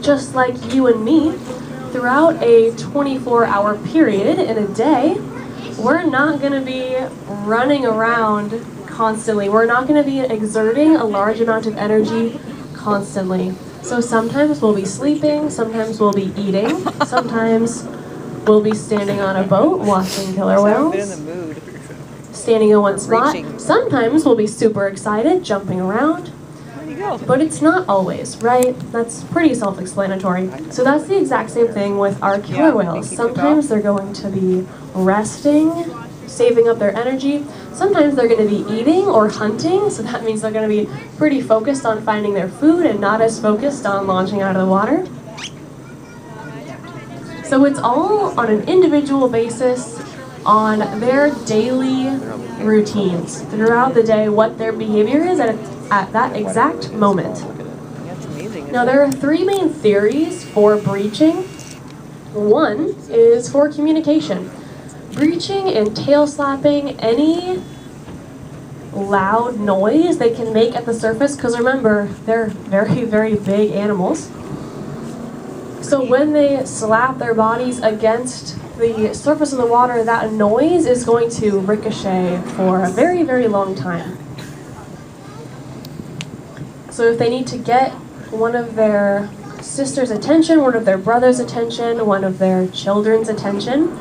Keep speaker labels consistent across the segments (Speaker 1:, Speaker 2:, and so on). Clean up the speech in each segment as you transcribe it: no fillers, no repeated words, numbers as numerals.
Speaker 1: Just like you and me, throughout a 24-hour period in a day, we're not going to be running around constantly. We're not going to be exerting a large amount of energy constantly. So sometimes we'll be sleeping, sometimes we'll be eating, sometimes we'll be standing on a boat watching killer whales, standing in one spot. Sometimes we'll be super excited, jumping around. But it's not always, right? That's pretty self-explanatory. So that's the exact same thing with our killer whales. Sometimes they're going to be resting, saving up their energy. Sometimes they're going to be eating or hunting, so that means they're going to be pretty focused on finding their food and not as focused on launching out of the water. So it's all on an individual basis on their daily routines throughout the day, what their behavior is at that exact moment. Now there are three main theories for breaching. One is for communication. Breaching and tail slapping any loud noise they can make at the surface, because remember, they're very, very big animals. So when they slap their bodies against the surface of the water, that noise is going to ricochet for a very, very long time. So if they need to get one of their sister's attention, one of their brother's attention, one of their children's attention,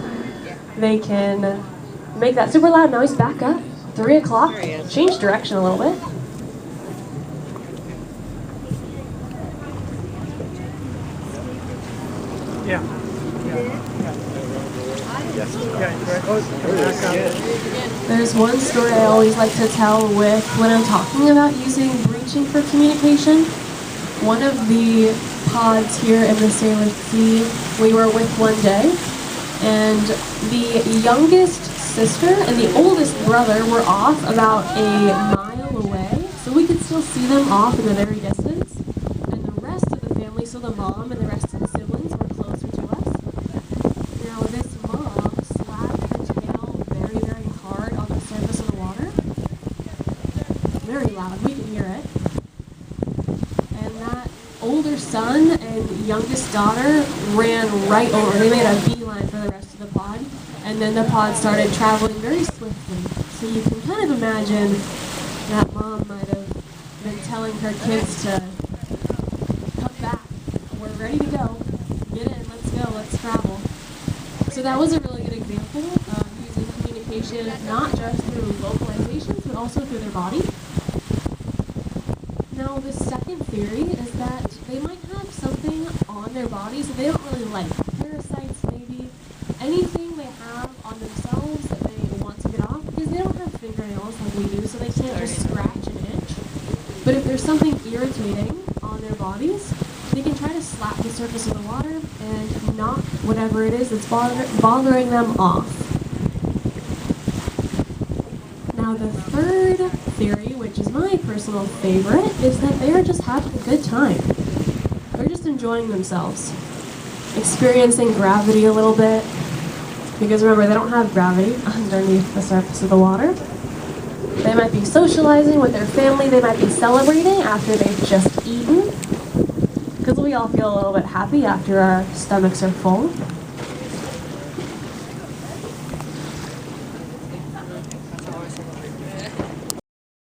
Speaker 1: they can make that super loud noise, back up, 3 o'clock, change direction a little bit. There's one story I always like to tell when I'm talking about using breaching for communication. One of the pods here in the Salem Sea we were with one day, and the youngest sister and the oldest brother were off about a mile away, so we could still see them off in the very distance, and the rest of the family, so the mom and the rest of the siblings, were closer to us. Now this mom slapped her tail very, very hard on the surface of the water. Very loud, we could hear it. And that older son and youngest daughter ran right over. They made a beeline for the rest of the pod, and then the pod started traveling very swiftly. So you can kind of imagine that mom might have been telling her kids to cut back. We're ready to go. Get in, let's go, let's travel. So that was a really good example of using communication not just through vocalizations, but also through their body. Now the second theory is that they might have something on their bodies that they don't really like. Parasites maybe, anything they have on themselves that they want to get off, because they don't have fingernails like we do, so they can't just scratch and itch. But if there's something irritating on their bodies, they can try to slap the surface of the water and knock whatever it is that's bothering them off. Now the third theory, which is my personal favorite, is that they are just having a good time. They're just enjoying themselves, experiencing gravity a little bit, because remember, they don't have gravity underneath the surface of the water. They might be socializing with their family, they might be celebrating after they've just eaten, because we all feel a little bit happy after our stomachs are full.